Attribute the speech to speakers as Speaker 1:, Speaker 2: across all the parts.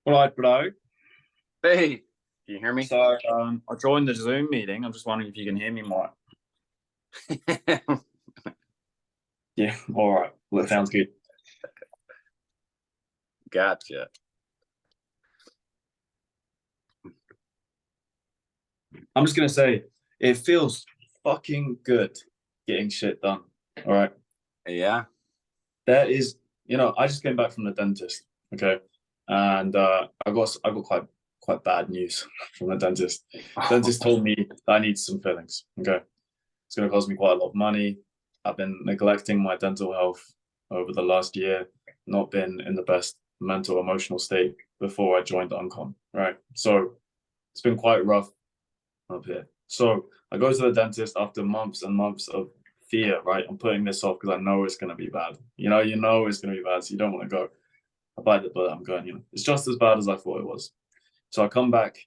Speaker 1: All right, bro.
Speaker 2: Hey, can you hear me?
Speaker 1: So I joined the Zoom meeting. I'm just wondering if you can hear me more. Yeah. All right. Well, that sounds good.
Speaker 2: Gotcha.
Speaker 1: I'm just gonna say it feels fucking good getting shit done. All right.
Speaker 2: Yeah.
Speaker 1: There is, I just came back from the dentist. Okay, and I got quite bad news from the dentist. Dentist told me that I need some fillings. Okay, it's gonna cost me quite a lot of money. I've been neglecting my dental health over the last year, not been in the best mental emotional state before I joined Uncom, right? So it's been quite rough up here. So I go to the dentist after months and months of fear, right? I'm putting this off because I know it's going to be bad. You know it's going to be bad, so you don't want to go. I bite the bullet. I'm going, it's just as bad as I thought it was. So I come back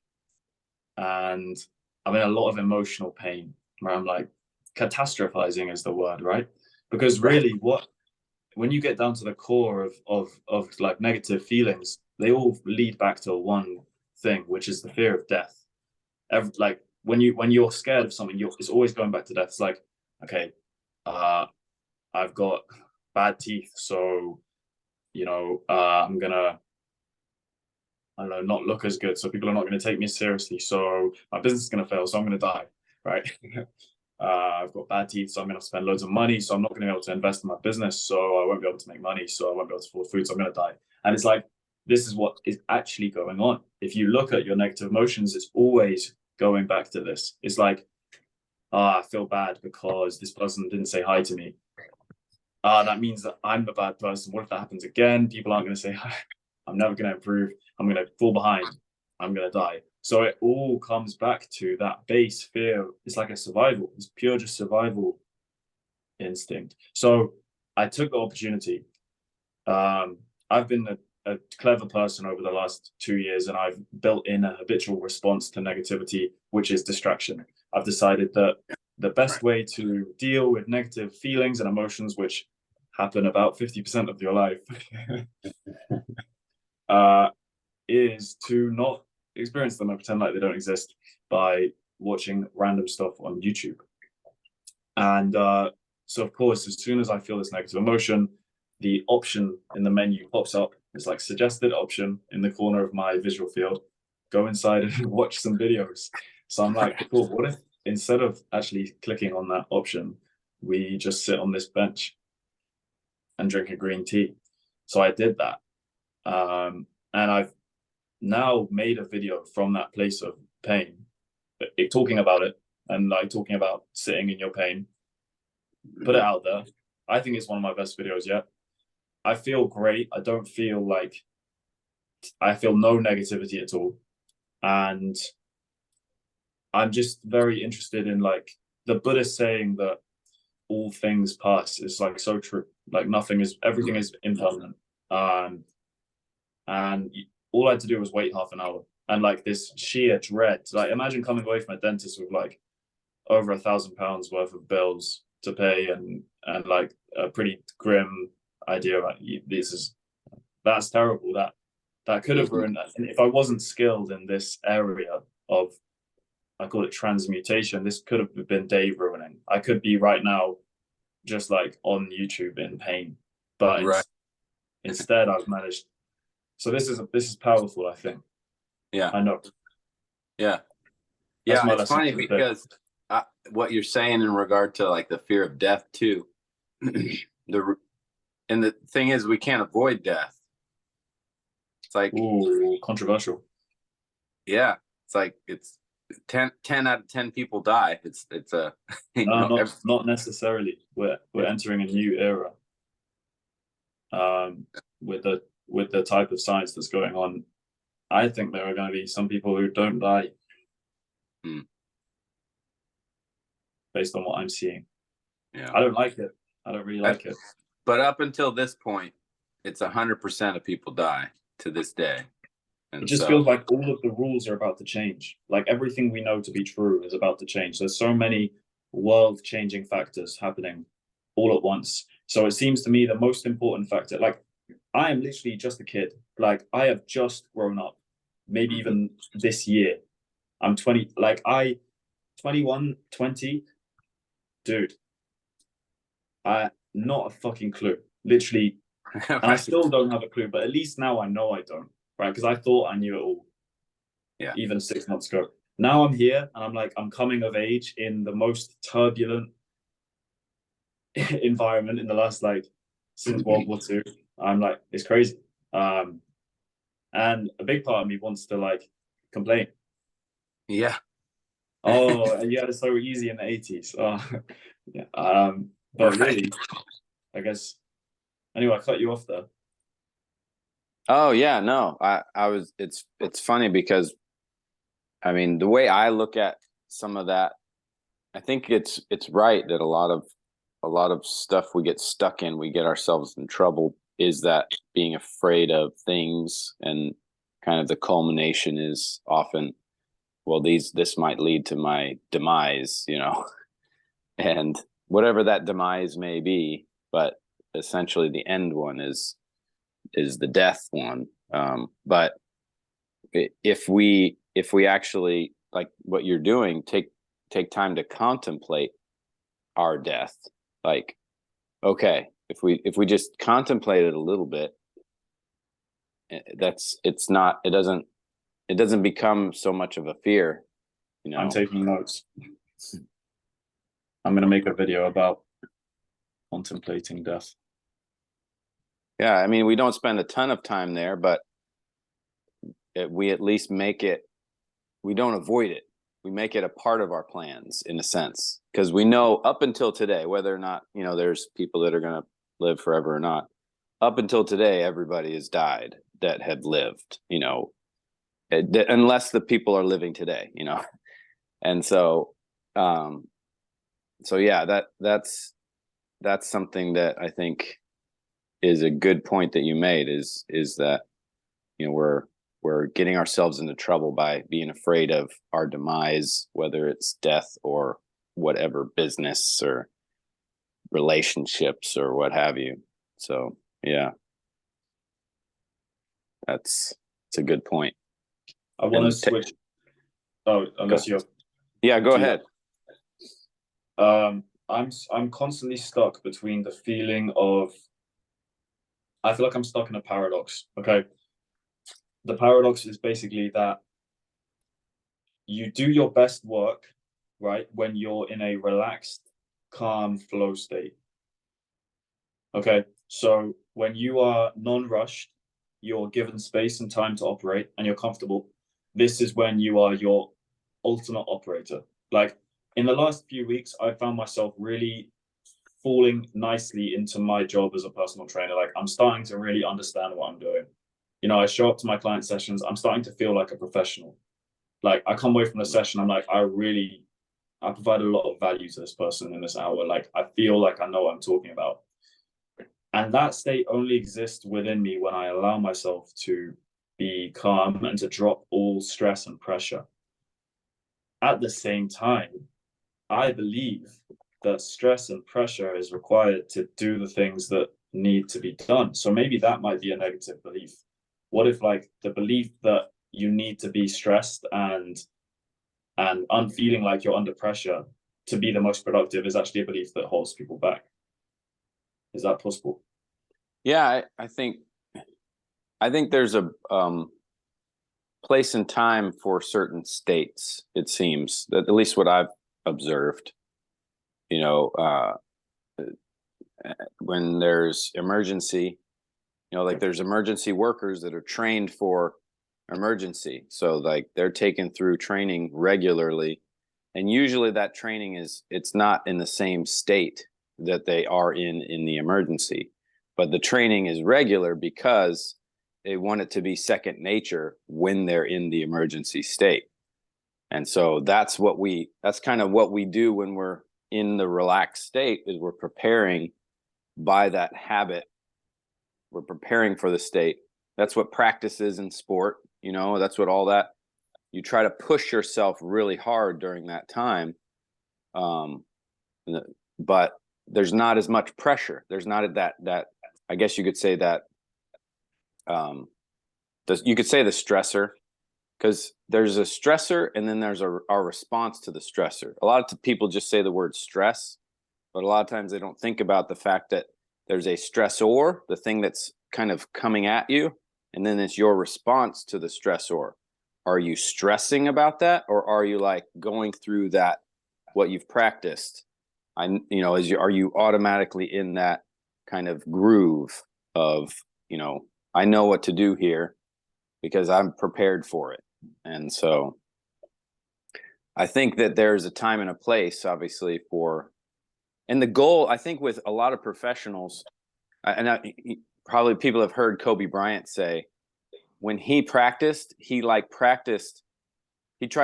Speaker 1: and I'm in a lot of emotional pain where I'm like, catastrophizing is the word, right? Because really, when you get down to the core of like negative feelings, they all lead back to one thing, which is the fear of death. Like when you're scared of something, it's always going back to death. It's like, okay, I've got bad teeth, so I'm gonna, I don't know, not look as good, so people are not going to take me seriously. So my business is going to fail, so I'm going to die, right? I've got bad teeth, so I'm going to spend loads of money, so I'm not going to be able to invest in my business, so I won't be able to make money, so I won't be able to afford food, so I'm going to die. And it's like, this is what is actually going on. If you look at your negative emotions, it's always going back to this. It's like, I feel bad because this person didn't say hi to me. That means that I'm a bad person. What if that happens again? People aren't going to say hi. I'm never going to improve. I'm going to fall behind. I'm going to die. So it all comes back to that base fear. It's like a survival. It's pure just survival instinct. So I took the opportunity. I've been a clever person over the last 2 years, and I've built in a habitual response to negativity, which is distraction. I've decided that the best way to deal with negative feelings and emotions, which happen about 50% of your life, is to not experience them and pretend like they don't exist by watching random stuff on YouTube. And so, of course, as soon as I feel this negative emotion, the option in the menu pops up. It's like suggested option in the corner of my visual field. Go inside and watch some videos. So I'm like, cool, what if instead of actually clicking on that option, we just sit on this bench and drink a green tea? So I did that. And I've now made a video from that place of pain, talking about it and like talking about sitting in your pain, put it out there. I think it's one of my best videos yet. I feel great. I don't feel like, I feel no negativity at all. And I'm just very interested in like the Buddhist saying that all things pass is like so true. Like everything is impermanent. And all I had to do was wait half an hour. And like this sheer dread, like imagine coming away from a dentist with like over £1,000 worth of bills to pay and like a pretty grim idea like that's terrible. That could have ruined that. And if I wasn't skilled in this area of, I call it transmutation, this could have been day ruining. I could be right now just like on YouTube in pain, but
Speaker 2: Right.
Speaker 1: instead I've managed. So this is powerful, I think.
Speaker 2: Yeah.
Speaker 1: I know.
Speaker 2: Yeah.
Speaker 1: That's
Speaker 2: Yeah.
Speaker 1: my
Speaker 2: It's
Speaker 1: lesson
Speaker 2: funny
Speaker 1: for the day.
Speaker 2: because what you're saying in regard to like the fear of death too. And the thing is, we can't avoid death. It's like,
Speaker 1: Ooh, controversial.
Speaker 2: yeah, it's like it's 10 out of 10 people die. It's a
Speaker 1: Not necessarily. We're entering a new era. With the type of science that's going on, I think there are going to be some people who don't die based on what I'm seeing.
Speaker 2: Yeah.
Speaker 1: I don't like it. I don't really like it.
Speaker 2: But up until this point, it's 100% of people die to this day. And
Speaker 1: it just feels like all of the rules are about to change. Like everything we know to be true is about to change. There's so many world-changing factors happening all at once. So it seems to me the most important factor, like I am literally just a kid. Like I have just grown up. Maybe even this year. I'm 20, like 21, 20, dude. I not a fucking clue. Literally, and I
Speaker 2: Right.
Speaker 1: still don't have a clue, but at least now I know I don't, right? Because I thought I knew it all,
Speaker 2: Yeah.
Speaker 1: even 6 months ago. Now I'm here and I'm like, I'm coming of age in the most turbulent environment in the last like since World War II. I'm like, it's crazy. And a big part of me wants to like complain.
Speaker 2: Yeah.
Speaker 1: Oh, you had it so easy in the 80s. Oh, yeah. But
Speaker 2: Right.
Speaker 1: really, I guess anyway, I cut you off there.
Speaker 2: Oh yeah, no. I was it's funny because I mean the way I look at some of that, I think it's right that a lot of stuff we get stuck in, we get ourselves in trouble, is that being afraid of things, and kind of the culmination is often, well, this might lead to my demise, you know. And whatever that demise may be, but essentially the end one is the death one. But if we actually, like what you're doing, take time to contemplate our death, like, okay, if we just contemplate it a little bit, it's not, it doesn't become so much of a fear, you
Speaker 1: I'm
Speaker 2: know.
Speaker 1: taking notes. I'm going to make a video about contemplating death.
Speaker 2: Yeah, I mean, we don't spend a ton of time there, but we at least make it, we don't avoid it, we make it a part of our plans in a sense, because we know up until today, whether or not, you know, there's people that are going to live forever or not, up until today everybody has died that have lived, you know, unless the people are living today, you know. And so so yeah, that's something that I think is a good point that you made, is that, you know, we're getting ourselves into trouble by being afraid of our demise, whether it's death or whatever, business or relationships or what have you. So yeah, it's a good point.
Speaker 1: I want to
Speaker 2: And
Speaker 1: switch. Oh,
Speaker 2: go,
Speaker 1: unless you're.
Speaker 2: yeah, go
Speaker 1: Do
Speaker 2: ahead.
Speaker 1: I'm constantly stuck between the feeling of I feel like I'm stuck in a paradox. Okay. The paradox is basically that you do your best work, right, when you're in a relaxed, calm flow state. Okay. So when you are non-rushed, you're given space and time to operate and you're comfortable. This is when you are your ultimate operator. Like in the last few weeks, I found myself really falling nicely into my job as a personal trainer. Like I'm starting to really understand what I'm doing. You know, I show up to my client sessions, I'm starting to feel like a professional. Like I come away from the session, I'm like, I provide a lot of value to this person in this hour. Like I feel like I know what I'm talking about. And that state only exists within me when I allow myself to be calm and to drop all stress and pressure. At the same time, I believe that stress and pressure is required to do the things that need to be done. So maybe that might be a negative belief. What if like the belief that you need to be stressed and unfeeling like you're under pressure to be the most productive is actually a belief that holds people back? Is that possible?
Speaker 2: Yeah, I think there's a place and time for certain states, it seems, that at least what I've observed, you know, when there's emergency, you know, like there's emergency workers that are trained for emergency, so like they're taken through training regularly, and usually that training is, it's not in the same state that they are in the emergency, but the training is regular because they want it to be second nature when they're in the emergency state. And so that's kind of what we do when we're in the relaxed state, is we're preparing by that habit. We're preparing for the state. That's what practice is in sport, you know, that's what all that, you try to push yourself really hard during that time. Um, but there's not as much pressure. There's not that, I guess you could say, that you could say the stressor, because there's a stressor and then there's our response to the stressor. A lot of people just say the word stress, but a lot of times they don't think about the fact that there's a stressor, the thing that's kind of coming at you, and then it's your response to the stressor. Are you stressing about that, or are you like going through that, what you've practiced? Are you automatically in that kind of groove of, I know what to do here because I'm prepared for it. And so I think that there's a time and a place, obviously, and the goal, I think, with a lot of professionals, probably people have heard Kobe Bryant say, when he practiced, he tried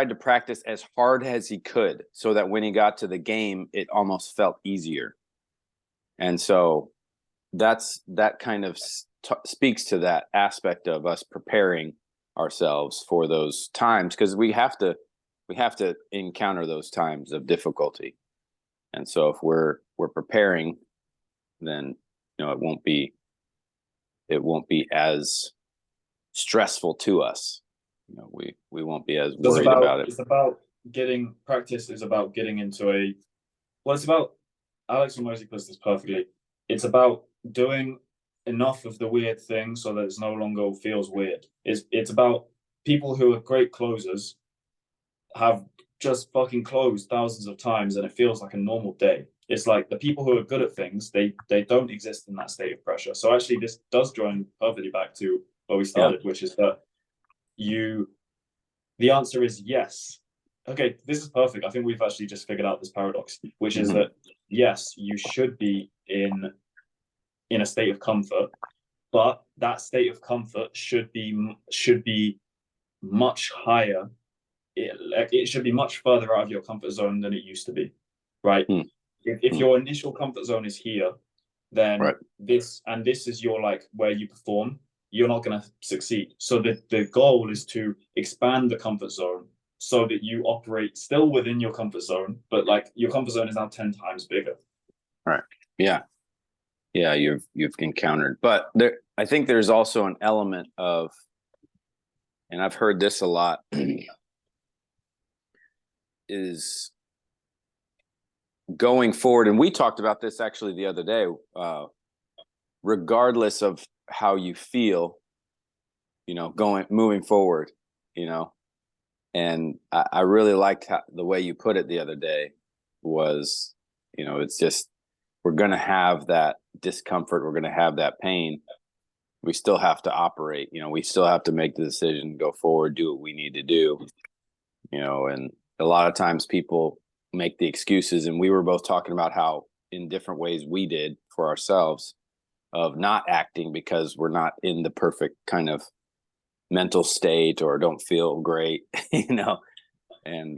Speaker 2: to practice as hard as he could so that when he got to the game, it almost felt easier. And so that kind of speaks to that aspect of us preparing ourselves for those times, because we have to encounter those times of difficulty. And so if we're preparing, then it won't be as stressful to us. We won't be as worried about it.
Speaker 1: It's about getting practice. Is about getting into it's about, Alex Hormozi puts this perfectly. It's about doing enough of the weird thing so that it no longer feels weird. It's about people who are great closers have just fucking closed thousands of times and it feels like a normal day. It's like the people who are good at things, they don't exist in that state of pressure. So actually this does join perfectly back to where we started, which is that the answer is yes. Okay, this is perfect. I think we've actually just figured out this paradox, which is that yes, you should be in a state of comfort, but that state of comfort should be much higher. It should be much further out of your comfort zone than it used to be, right? If your initial comfort zone is here, then this is your where you perform, you're not going to succeed. So the goal is to expand the comfort zone so that you operate still within your comfort zone, but your comfort zone is now 10 times bigger.
Speaker 2: Right. Yeah. Yeah, you've encountered. But I think there's also an element of, and I've heard this a lot, is going forward, and we talked about this actually the other day, regardless of how you feel, moving forward, and I really liked the way you put it the other day was, it's just, we're going to have that discomfort, we're going to have that pain, we still have to operate, we still have to make the decision, go forward, do what we need to do, and a lot of times people make the excuses, and we were both talking about how in different ways we did for ourselves of not acting because we're not in the perfect kind of mental state or don't feel great, and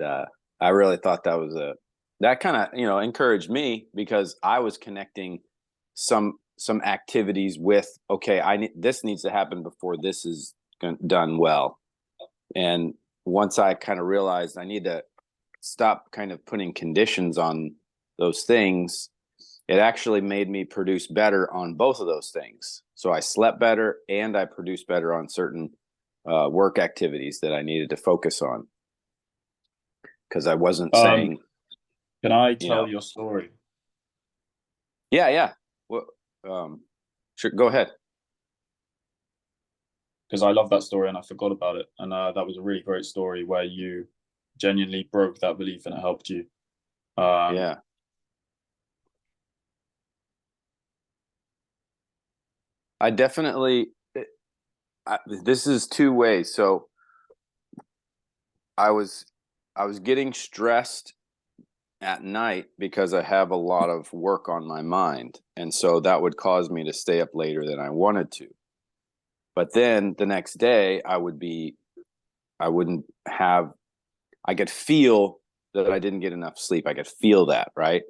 Speaker 2: I really thought that kind of, encouraged me, because I was connecting some activities with, okay, this needs to happen before this is done well. And once I kind of realized I need to stop kind of putting conditions on those things, it actually made me produce better on both of those things. So I slept better and I produced better on certain work activities that I needed to focus on, because I wasn't saying.
Speaker 1: Can I tell your story?
Speaker 2: Yeah. Well, sure, go ahead.
Speaker 1: Because I love that story and I forgot about it. And that was a really great story where you genuinely broke that belief and it helped you.
Speaker 2: Yeah. I definitely, this is two ways. So I was getting stressed at night because I have a lot of work on my mind. And so that would cause me to stay up later than I wanted to. But then the next day I could feel that I didn't get enough sleep. I could feel that, right?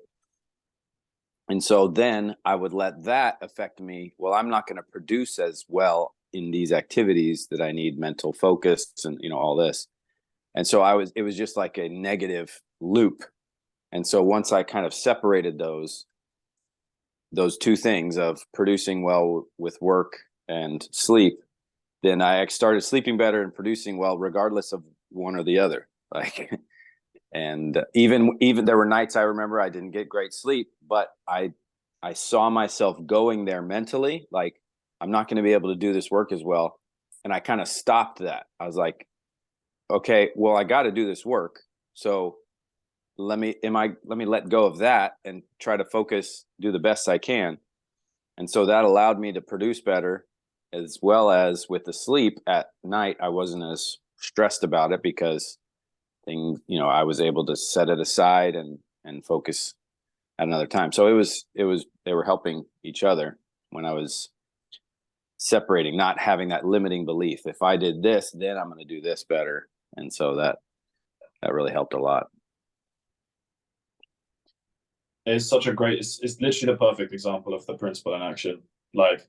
Speaker 2: And so then I would let that affect me. Well, I'm not going to produce as well in these activities that I need mental focus and, all this. And so it was just like a negative loop. And so once I kind of separated those two things of producing well with work and sleep, then I started sleeping better and producing well, regardless of one or the other. Like, and even there were nights I remember I didn't get great sleep, but I saw myself going there mentally, like I'm not going to be able to do this work as well. And I kind of stopped that. I was like, okay, well, I got to do this work. So let me let go of that and try to focus, do the best I can. And so that allowed me to produce better, as well as with the sleep at night. I wasn't as stressed about it because I was able to set it aside and focus at another time. So they were helping each other when I was separating, not having that limiting belief. If I did this, then I'm going to do this better. And so that really helped a lot.
Speaker 1: It's such a great, it's literally the perfect example of the principle in action. Like,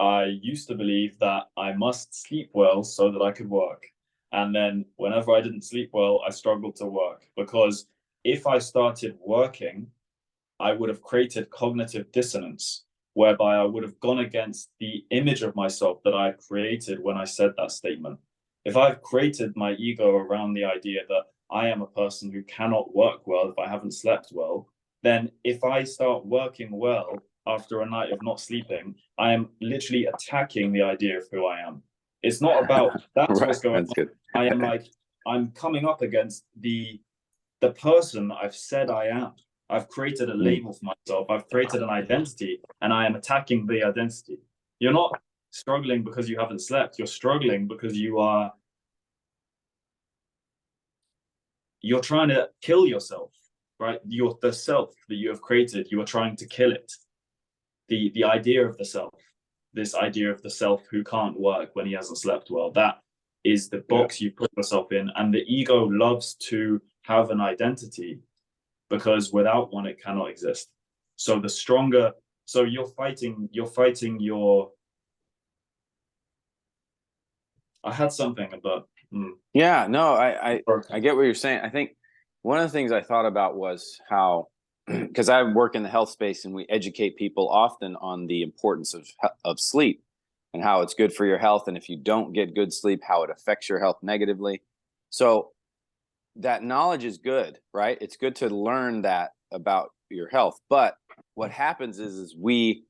Speaker 1: I used to believe that I must sleep well so that I could work. And then whenever I didn't sleep well, I struggled to work, because if I started working, I would have created cognitive dissonance, whereby I would have gone against the image of myself that I created when I said that statement. If I've created my ego around the idea that I am a person who cannot work well if I haven't slept well, then if I start working well after a night of not sleeping, I am literally attacking the idea of who I am. It's not about that's
Speaker 2: Right.
Speaker 1: what's going
Speaker 2: That's
Speaker 1: on.
Speaker 2: good.
Speaker 1: I am like, I'm coming up against the person I've said I am. I've created a label for myself. I've created an identity, and I am attacking the identity. You're not struggling because you haven't slept. You're struggling because you're trying to kill yourself, right? You're the self that you have created. You are trying to kill it. The idea of the self, this idea of the self who can't work when he hasn't slept well, that is the box you put yourself in. And the ego loves to have an identity, because without one, it cannot exist. So the stronger, so you're fighting your, I had something, but
Speaker 2: yeah, no, I get what you're saying. I think one of the things I thought about was how, because I work in the health space and we educate people often on the importance of sleep and how it's good for your health. And if you don't get good sleep, how it affects your health negatively. So that knowledge is good, right? It's good to learn that about your health. But what happens is we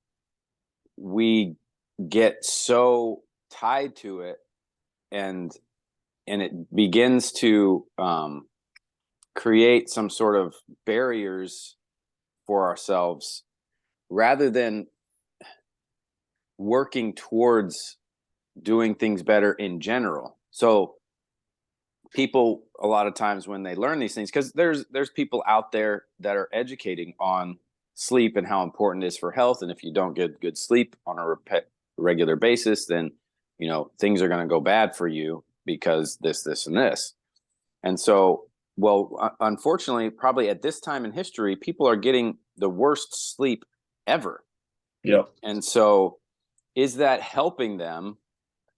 Speaker 2: get so tied to it, and it begins to create some sort of barriers for ourselves, rather than working towards doing things better in general. So people, a lot of times when they learn these things, because there's people out there that are educating on sleep and how important it is for health, and if you don't get good sleep on a regular basis, then things are going to go bad for you because this and this. And so, well, unfortunately, probably at this time in history, people are getting the worst sleep ever.
Speaker 1: yeah.
Speaker 2: And so, is that helping them?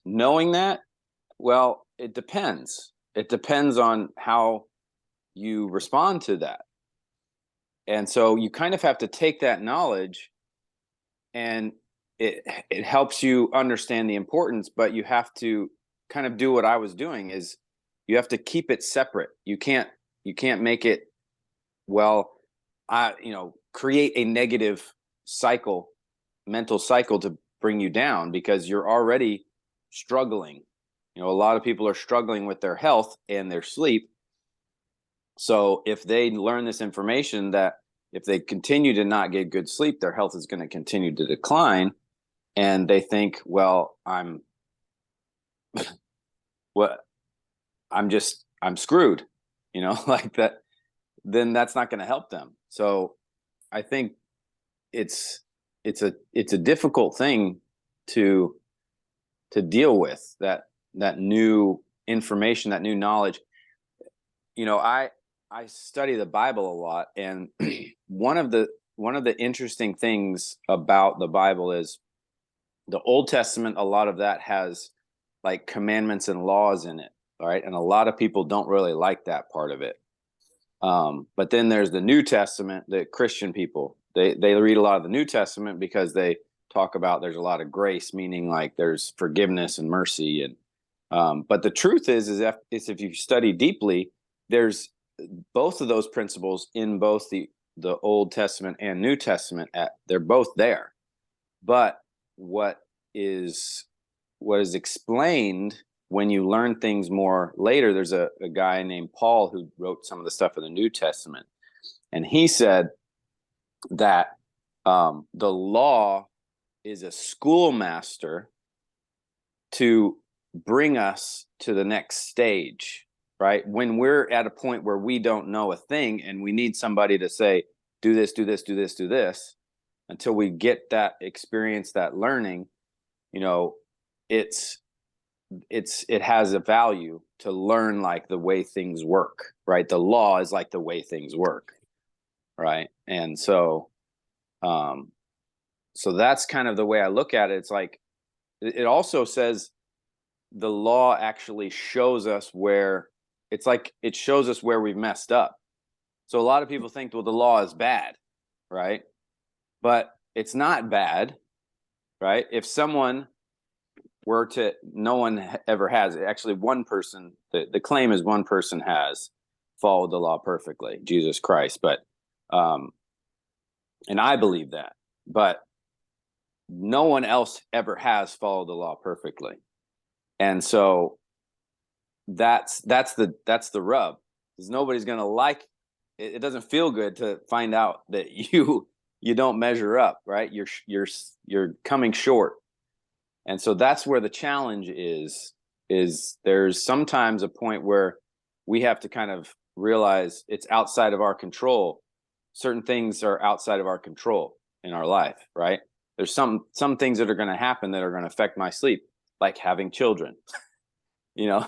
Speaker 2: Knowing that, well, it depends. It depends on how you respond to that. And so you kind of have to take that knowledge, and it helps you understand the importance, but you have to kind of do what I was doing, is you have to keep it separate. You can't make it, well, create a negative cycle, mental cycle, to bring you down, because you're already struggling. A lot of people are struggling with their health and their sleep. So if they learn this information, that if they continue to not get good sleep, their health is going to continue to decline, and they think, well, I'm screwed, like that, then that's not going to help them. So I think it's a difficult thing to deal with, that new information, that new knowledge. I study the Bible a lot, and one of the interesting things about the Bible is the Old Testament. A lot of that has like commandments and laws in it, right? And a lot of people don't really like that part of it. But then there's the New Testament. The Christian people, they read a lot of the New Testament because they talk about there's a lot of grace, meaning like there's forgiveness and mercy. And but the truth is if you study deeply, there's both of those principles in both the Old Testament and New Testament. They're both there. But what is explained when you learn things more later, there's a guy named Paul who wrote some of the stuff in the New Testament. And he said that the law is a schoolmaster to bring us to the next stage, right? When we're at a point where we don't know a thing and we need somebody to say, do this, do this, do this, do this, until we get that experience, that learning, you know, it has a value to learn like the way things work, right? The law is like the way things work, right? And so so that's kind of the way I look at it. It's like, it also says the law actually shows us where, it's like it shows us where we've messed up. So a lot of people think, well, the law is bad, right? But it's not bad, right? If someone were to, no one ever has, actually one person, the claim is one person has followed the law perfectly, Jesus Christ. But, and I believe that, but no one else ever has followed the law perfectly. And so that's the rub, because nobody's going to like it. It doesn't feel good to find out that you don't measure up, right? You're coming short. And so that's where the challenge is there's sometimes a point where we have to kind of realize it's outside of our control. Certain things are outside of our control in our life, right? There's some things that are going to happen that are going to affect my sleep, like having children. You know,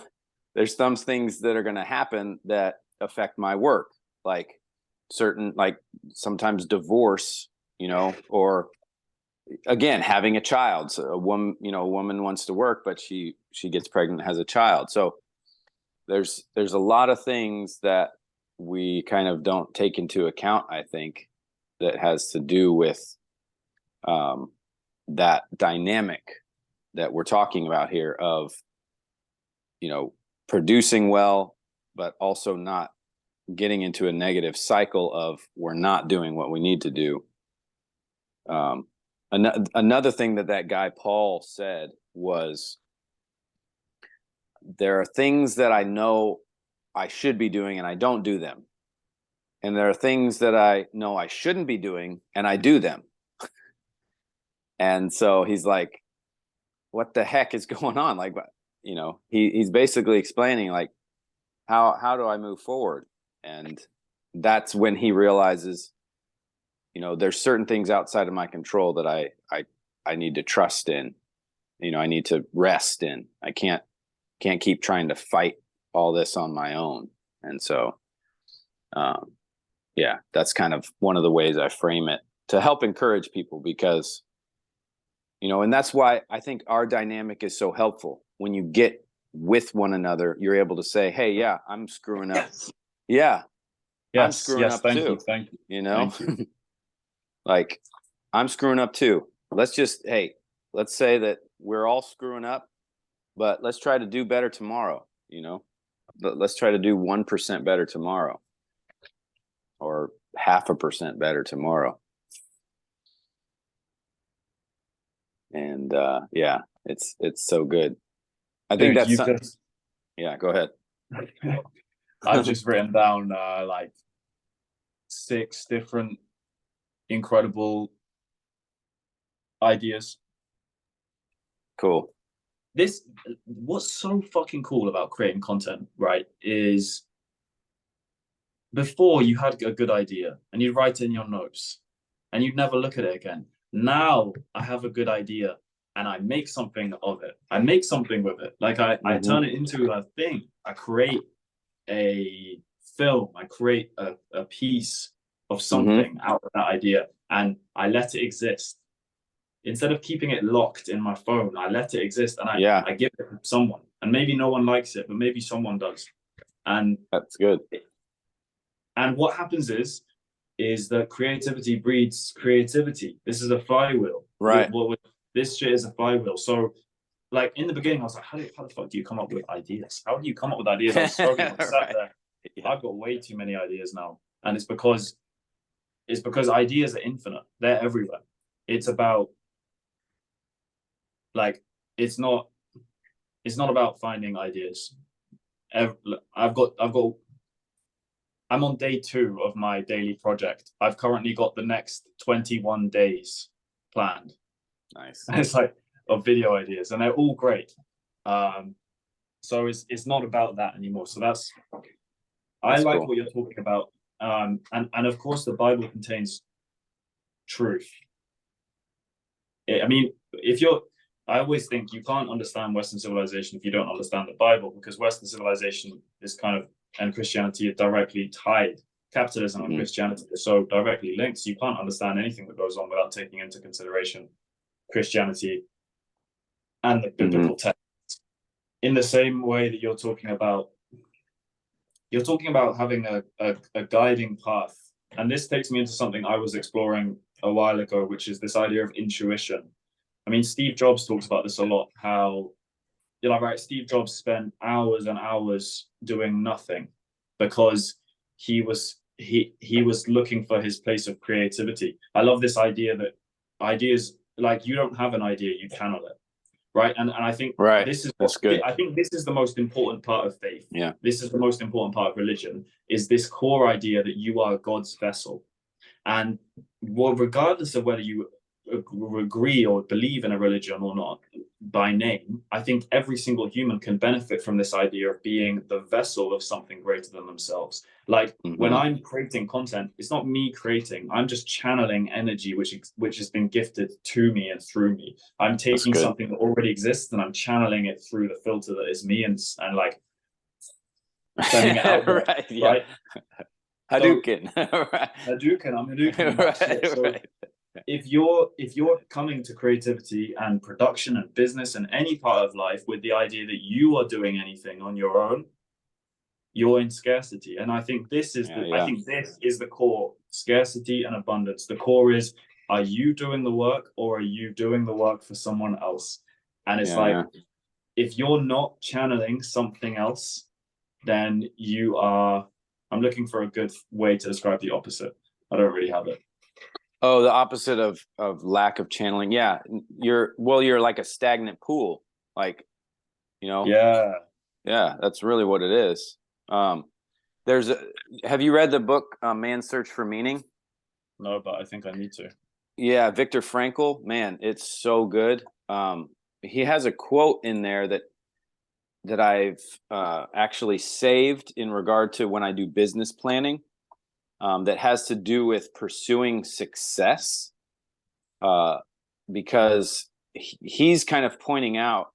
Speaker 2: there's some things that are going to happen that affect my work, like sometimes divorce, you know, or again, having a child. So a woman wants to work, but she gets pregnant, has a child. So there's a lot of things that we kind of don't take into account, I think, that has to do with that dynamic that we're talking about here of, you know, producing well, but also not getting into a negative cycle of we're not doing what we need to do. Another thing that guy Paul said was, there are things that I know I should be doing and I don't do them. And there are things that I know I shouldn't be doing and I do them. And so he's like, what the heck is going on? Like, you know, he's basically explaining like, how do I move forward? And that's when he realizes, you know, there's certain things outside of my control that I need to trust in, you know, I need to rest in. I can't keep trying to fight all this on my own. And so, yeah, that's kind of one of the ways I frame it to help encourage people, because, you know, and that's why I think our dynamic is so helpful. When you get with one another, you're able to say, hey, yeah, I'm screwing up.
Speaker 1: Yes.
Speaker 2: Yeah.
Speaker 1: Yes.
Speaker 2: I'm screwing up
Speaker 1: thank
Speaker 2: too.
Speaker 1: You, thank you.
Speaker 2: You know,
Speaker 1: Thank you.
Speaker 2: like I'm screwing up too. Let's say that we're all screwing up, but let's try to do better tomorrow. You know, let's try to do 1% better tomorrow, or 0.5% better tomorrow. And yeah, it's so good. I think that's yeah, go ahead.
Speaker 1: I've just written down like 6 different incredible ideas.
Speaker 2: Cool.
Speaker 1: What's so fucking cool about creating content, right, is before you had a good idea and you'd write it in your notes and you'd never look at it again. Now I have a good idea and I make something of it. I make something with it. Like I turn it into a thing. I create a film. I create a piece of something out of that idea, and I let it exist. Instead of keeping it locked in my phone, I let it exist, and I give it to someone. And maybe no one likes it, but maybe someone does. And
Speaker 2: that's good.
Speaker 1: And what happens is that creativity breeds creativity. This is a flywheel.
Speaker 2: Right.
Speaker 1: This shit is a flywheel. So like in the beginning, I was like, how the fuck do you come up with ideas? How do you come up with ideas? I was struggling. I sat
Speaker 2: Right.
Speaker 1: there.
Speaker 2: Yeah.
Speaker 1: I've got way too many ideas now, and it's because ideas are infinite. They're everywhere. It's about like it's not about finding ideas. I've got I'm on day 2 of my daily project. I've currently got the next 21 days planned.
Speaker 2: Nice.
Speaker 1: And it's like of video ideas, and they're all great. So it's not about that anymore. So I like
Speaker 2: cool.
Speaker 1: what you're talking about. And of course the Bible contains truth. I mean, I always think you can't understand Western civilization if you don't understand the Bible, because Western civilization is kind of, and Christianity are directly tied. Capitalism and Christianity are so directly linked. So you can't understand anything that goes on without taking into consideration Christianity and the biblical text. In the same way that you're talking about having a guiding path. And this takes me into something I was exploring a while ago, which is this idea of intuition. I mean, Steve Jobs talks about this a lot, how, right, Steve Jobs spent hours and hours doing nothing because he was looking for his place of creativity. I love this idea that ideas, like, you don't have an idea, you channel it. Right. And I think
Speaker 2: That's good.
Speaker 1: I think this is the most important part of faith.
Speaker 2: Yeah.
Speaker 1: This is the most important part of religion, is this core idea that you are God's vessel. And regardless of whether you agree or believe in a religion or not by name, I think every single human can benefit from this idea of being the vessel of something greater than themselves. Like when I'm creating content, it's not me creating, I'm just channeling energy which has been gifted to me and through me. I'm taking something that already exists and I'm channeling it through the filter that is me, and like sending it out there,
Speaker 2: right, yeah.
Speaker 1: Right?
Speaker 2: Hadouken.
Speaker 1: Right. Hadouken, I'm Hadouken. Right. If you're coming to creativity and production and business and any part of life with the idea that you are doing anything on your own, you're in scarcity. And I think this is I think this is the core: scarcity and abundance. The core is, are you doing the work or are you doing the work for someone else? And it's if you're not channeling something else, then you are, I'm looking for a good way to describe the opposite. I don't really have it.
Speaker 2: Oh, the opposite of lack of channeling. Yeah. You're like a stagnant pool. Like,
Speaker 1: Yeah.
Speaker 2: Yeah, that's really what it is. Have you read the book Man's Search for Meaning?
Speaker 1: No, but I think I need to.
Speaker 2: Yeah, Viktor Frankl, man, it's so good. He has a quote in there that I've actually saved in regard to when I do business planning, that has to do with pursuing success, because he's kind of pointing out,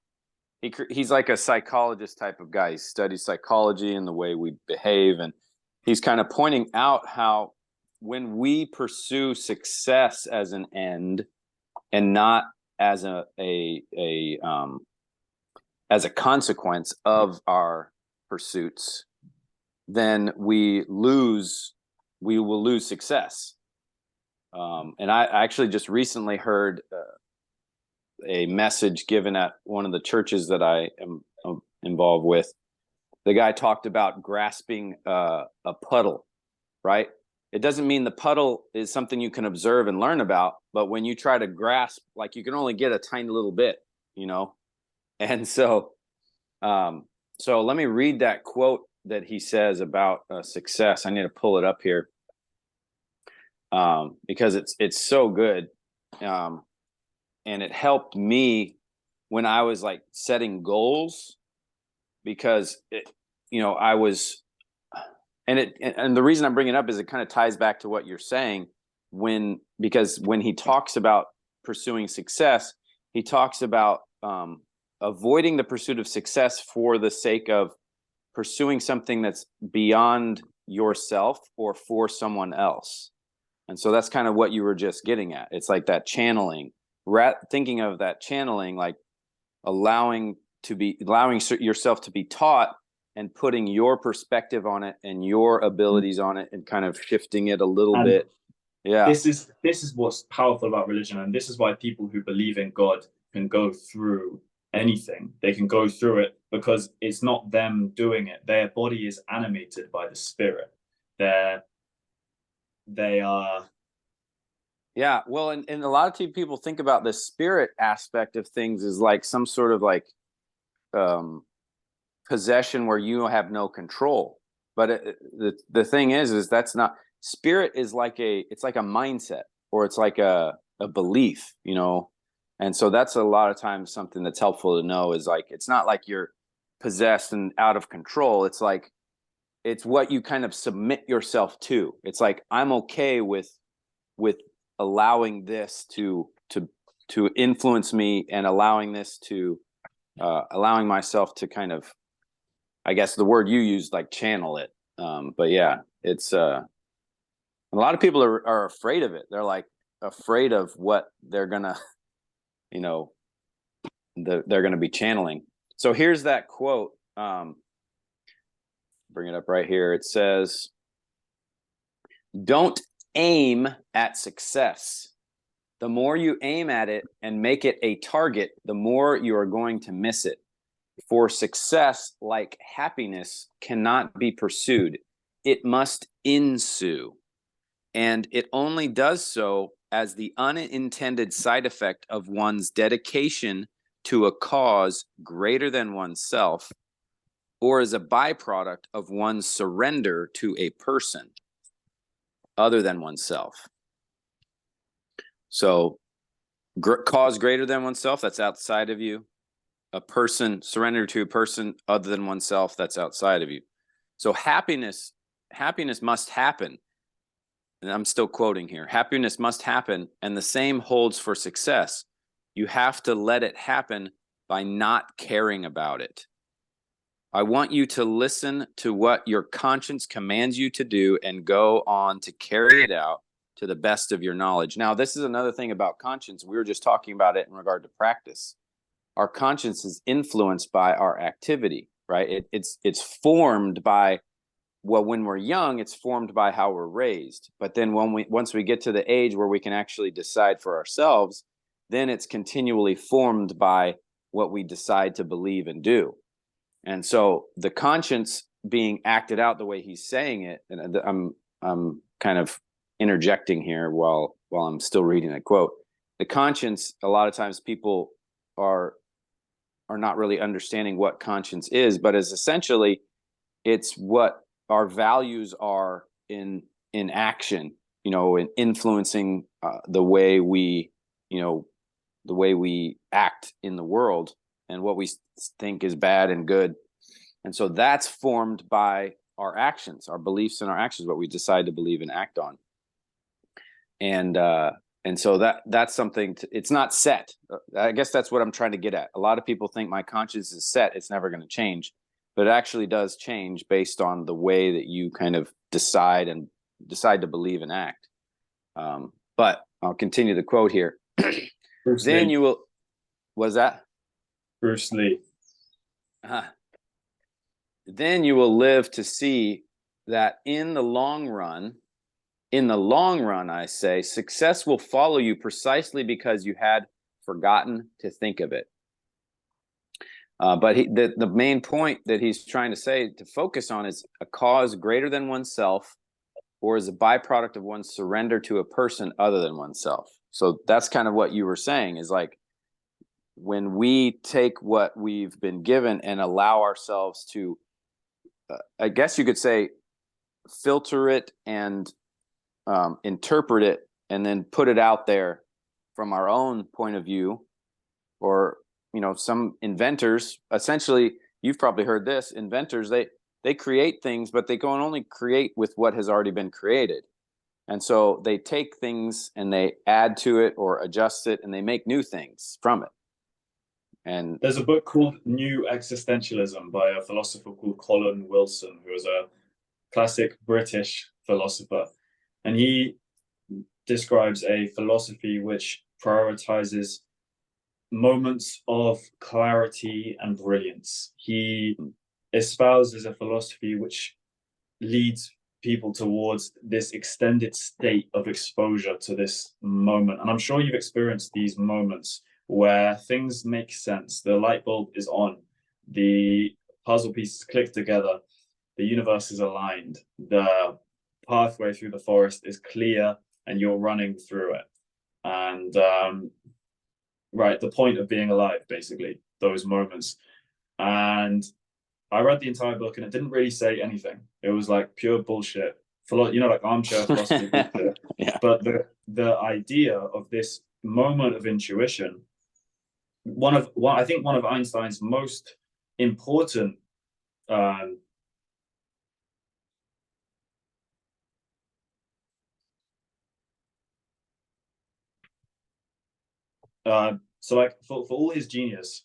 Speaker 2: he's like a psychologist type of guy. He studies psychology and the way we behave, and he's kind of pointing out how when we pursue success as an end and not as as a consequence of our pursuits, then we will lose success. And I actually just recently heard a message given at one of the churches that I am involved with. The guy talked about grasping a puddle, right? It doesn't mean the puddle is something you can observe and learn about, but when you try to grasp, like, you can only get a tiny little bit, And so let me read that quote that he says about success. I need to pull it up here, because it's so good. And it helped me when I was like setting goals, because I was, and the reason I'm bringing it up is it kind of ties back to what you're saying, because when he talks about pursuing success, he talks about avoiding the pursuit of success for the sake of pursuing something that's beyond yourself or for someone else. And so that's kind of what you were just getting at. It's like that channeling, thinking of that channeling, like allowing yourself to be taught and putting your perspective on it and your abilities on it and kind of shifting it a little bit Yeah.
Speaker 1: This is what's powerful about religion, and this is why people who believe in God can go through anything. They can go through it because it's not them doing it. Their body is animated by the spirit. They are.
Speaker 2: Yeah. Well, and a lot of people think about the spirit aspect of things as like some sort of like possession where you have no control. But the thing is that's not, spirit is like it's like a mindset, or it's like a belief, you know. And so that's a lot of times something that's helpful to know, is like, it's not like you're possessed and out of control. It's like, it's what you kind of submit yourself to. It's like, I'm okay with allowing this to influence me, and allowing this to allowing myself to kind of, I guess the word you used, like channel it. But yeah, it's a lot of people are afraid of it. They're like afraid of what they're gonna, you know, they're gonna be channeling. So here's that quote. Bring it up right here. It says, "Don't aim at success. The more you aim at it and make it a target, the more you are going to miss it. For success, like happiness, cannot be pursued. It must ensue. And it only does so as the unintended side effect of one's dedication to a cause greater than oneself, or as a byproduct of one's surrender to a person other than oneself." So, cause greater than oneself, that's outside of you. A person, surrender to a person other than oneself, that's outside of you. So happiness must happen. And I'm still quoting here. Happiness must happen, and the same holds for success. You have to let it happen by not caring about it. I want you to listen to what your conscience commands you to do and go on to carry it out to the best of your knowledge. Now, this is another thing about conscience. We were just talking about it in regard to practice. Our conscience is influenced by our activity, right? It's formed by, well, when we're young, it's formed by how we're raised. But then once we get to the age where we can actually decide for ourselves, then it's continually formed by what we decide to believe and do. And so the conscience being acted out the way he's saying it, and I'm kind of interjecting here while I'm still reading that quote. The conscience, a lot of times people are not really understanding what conscience is, but is essentially, it's what our values are in action, you know, in influencing the way we, you know, the way we act in the world, and what we think is bad and good. And so that's formed by our actions, our beliefs and our actions, what we decide to believe and act on. And so that's something it's not set. I guess that's what I'm trying to get at. A lot of people think my conscience is set, it's never going to change, but it actually does change based on the way that you kind of decide to believe and act. But I'll continue the quote here. Then you will. Was that
Speaker 1: Bruce Lee?
Speaker 2: Then you will live to see that in the long run, I say, success will follow you precisely because you had forgotten to think of it. But the main point that he's trying to say, to focus on, is a cause greater than oneself, or as a byproduct of one's surrender to a person other than oneself. So that's kind of what you were saying, is like, when we take what we've been given and allow ourselves to, I guess you could say, filter it and interpret it, and then put it out there from our own point of view. Or, you know, some inventors, essentially, you've probably heard this, inventors, they create things, but they can only create with what has already been created. And so they take things and they add to it or adjust it, and they make new things from it. And
Speaker 1: there's a book called New Existentialism by a philosopher called Colin Wilson, who is a classic British philosopher. And he describes a philosophy which prioritizes moments of clarity and brilliance. He espouses a philosophy which leads people towards this extended state of exposure to this moment. And I'm sure you've experienced these moments where things make sense. The light bulb is on, the puzzle pieces click together, the universe is aligned, the pathway through the forest is clear, and you're running through it. And right, the point of being alive, basically, those moments. And I read the entire book and it didn't really say anything. It was like pure bullshit. Like armchair philosophy bullshit.
Speaker 2: Yeah.
Speaker 1: But the idea of this moment of intuition, I think one of Einstein's most important so like for all his genius,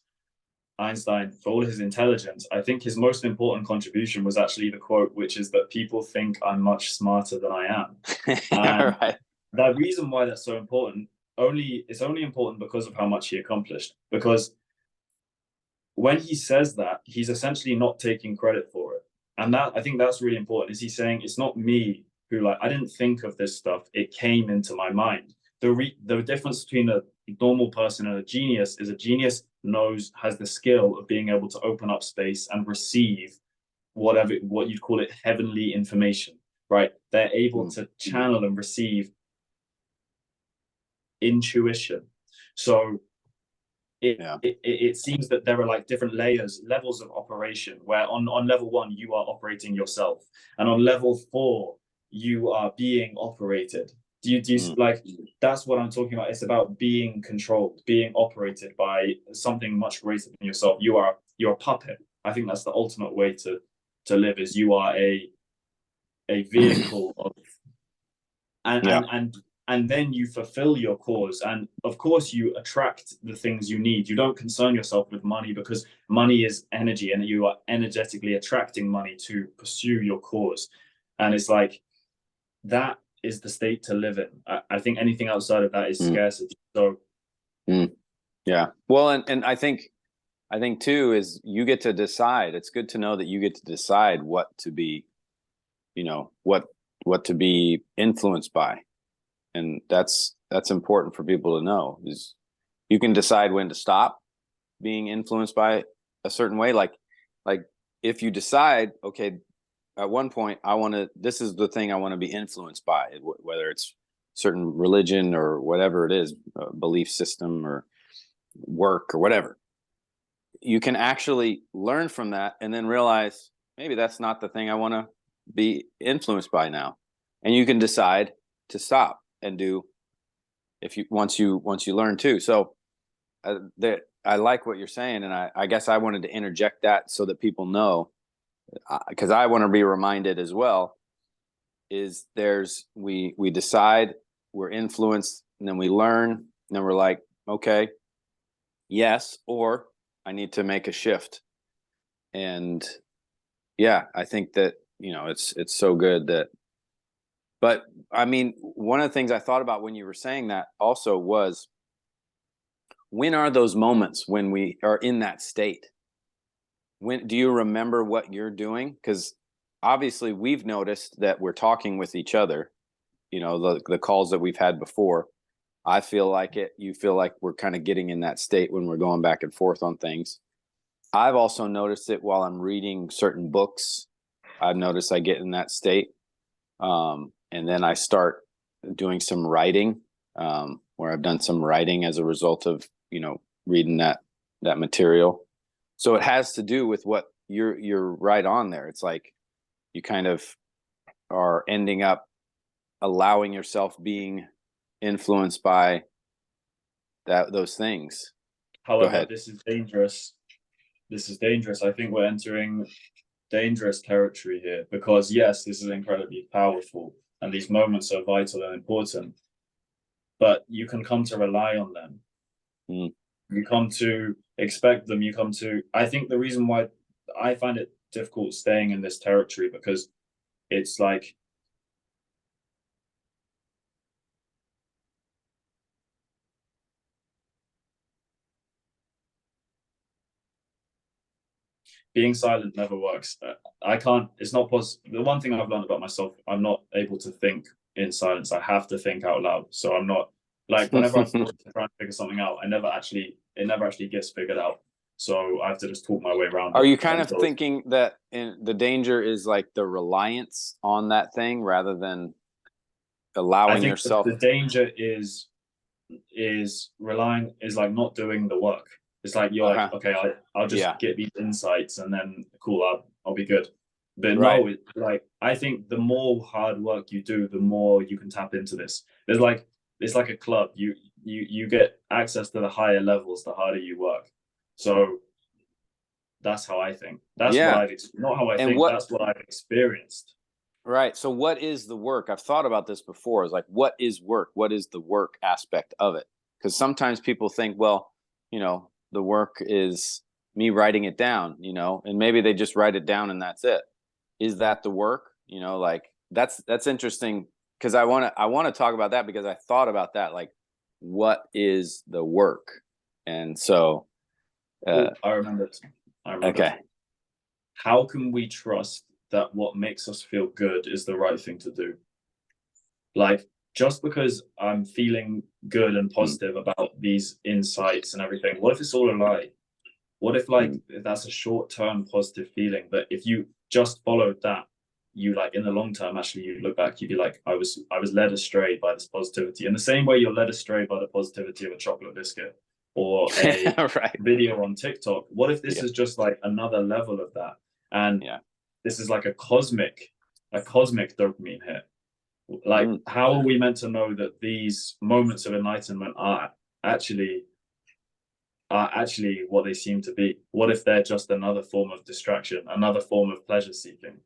Speaker 1: Einstein, for all his intelligence, I think his most important contribution was actually the quote, which is that people think I'm much smarter than I am. And
Speaker 2: Right.
Speaker 1: the reason why that's so important, it's only important because of how much he accomplished. Because when he says that, he's essentially not taking credit for it. And that, I think that's really important, is he's saying it's not me who, like, I didn't think of this stuff. It came into my mind. The difference between a normal person and a genius is a genius has the skill of being able to open up space and receive what you'd call it, heavenly information, right? They're able to channel and receive intuition. So it seems that there are like different levels of operation, where on level 1 you are operating yourself, and on level 4 you are being operated. Do you like, that's what I'm talking about? It's about being controlled, being operated by something much greater than yourself. You're a puppet. I think that's the ultimate way to live, is you are a vehicle of, and then you fulfill your cause. And of course you attract the things you need. You don't concern yourself with money, because money is energy, and you are energetically attracting money to pursue your cause. And it's like, that is the state to live in. I think anything outside of that is scarcity. So
Speaker 2: yeah. Well, and I think too is you get to decide. It's good to know that you get to decide what to be, what to be influenced by. And that's important for people to know, is you can decide when to stop being influenced by a certain way. Like if you decide, okay, at one point this is the thing I want to be influenced by, whether it's certain religion or whatever it is, belief system or work or whatever, you can actually learn from that and then realize maybe that's not the thing I want to be influenced by now. And you can decide to stop and do, once you learn too. So I like what you're saying, and I guess I wanted to interject that so that people know, because I want to be reminded as well, is we decide, we're influenced, and then we learn, and then we're like, okay, yes, or I need to make a shift. And yeah, I think that, it's so good that. But I mean, one of the things I thought about when you were saying that also was, when are those moments when we are in that state? When do you remember what you're doing? Because obviously we've noticed that we're talking with each other, the calls that we've had before. I feel like it. You feel like we're kind of getting in that state when we're going back and forth on things. I've also noticed it while I'm reading certain books. I've noticed I get in that state. And then I start doing some writing, where I've done some writing as a result of, reading that material. So it has to do with what you're right on there. It's like you kind of are ending up allowing yourself being influenced by those things.
Speaker 1: However, this is dangerous. I think we're entering dangerous territory here, because yes, this is incredibly powerful, and these moments are vital and important, but you can come to rely on them. You come to expect them. I think the reason why I find it difficult staying in this territory, because it's like, being silent never works. I can't. It's not possible. The one thing I've learned about myself, I'm not able to think in silence. I have to think out loud. So I'm not like whenever I'm trying to figure something out, it never actually gets figured out. So I have to just talk my way around
Speaker 2: Are
Speaker 1: it
Speaker 2: you kind of
Speaker 1: until
Speaker 2: thinking that the danger is like the reliance on that thing rather than
Speaker 1: I
Speaker 2: allowing
Speaker 1: think
Speaker 2: yourself?
Speaker 1: the danger is relying is like not doing the work. It's like you're like, okay, I'll just
Speaker 2: Yeah.
Speaker 1: get these insights and then cool, I'll be good. But
Speaker 2: Right.
Speaker 1: no, like I think the more hard work you do, the more you can tap into this. There's like it's like a club. You get access to the higher levels the harder you work. So that's how I think. That's what
Speaker 2: Yeah.
Speaker 1: not how I
Speaker 2: And
Speaker 1: think.
Speaker 2: what
Speaker 1: That's what I've experienced.
Speaker 2: Right. So what is the work? I've thought about this before. Is like, what is work? What is the work aspect of it? Because sometimes people think, well, the work is me writing it down, and maybe they just write it down and that's it. Is that the work? Like that's interesting because I want to talk about that because I thought about that. Like, what is the work? And so,
Speaker 1: I remembered.
Speaker 2: okay.
Speaker 1: How can we trust that what makes us feel good is the right thing to do? Like, just because I'm feeling good and positive about these insights and everything, what if it's all a lie? What if if that's a short-term positive feeling, but if you just followed that, you like in the long term, actually you look back, you'd be like, I was led astray by this positivity. In the same way you're led astray by the positivity of a chocolate biscuit or a
Speaker 2: Right.
Speaker 1: video on TikTok. What if this
Speaker 2: Yeah.
Speaker 1: is just like another level of that? And
Speaker 2: Yeah.
Speaker 1: this is like a cosmic dopamine hit. Like, how are we meant to know that these moments of enlightenment are actually what they seem to be? What if they're just another form of distraction, another form of pleasure seeking?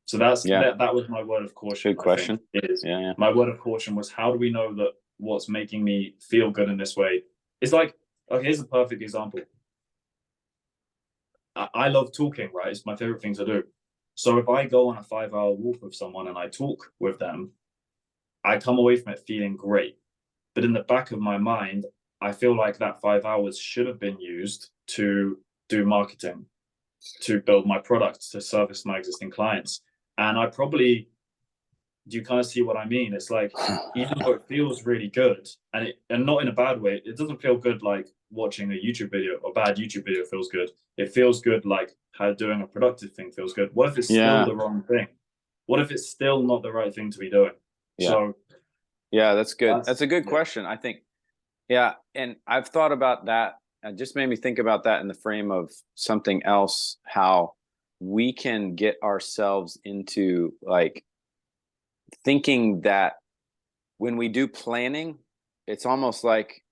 Speaker 1: So that was my word of caution.
Speaker 2: Good question.
Speaker 1: I think is
Speaker 2: Yeah.
Speaker 1: my word of caution was, how do we know that what's making me feel good in this way is like, okay, here's a perfect example. I love talking, right? It's my favorite thing to do. So if I go on a 5-hour walk with someone and I talk with them, I come away from it feeling great. But in the back of my mind, I feel like that 5 hours should have been used to do marketing, to build my products, to service my existing clients. And do you kind of see what I mean? It's like, even though it feels really good, and not in a bad way, it doesn't feel good like watching a YouTube video. Or bad YouTube video feels good. It feels good like how doing a productive thing feels good. What if it's still the wrong thing? What if it's still not the right thing to be doing? So
Speaker 2: yeah, that's good. That's a good question. I think, yeah, and I've thought about that. It just made me think about that in the frame of something else, how we can get ourselves into like thinking that when we do planning, it's almost like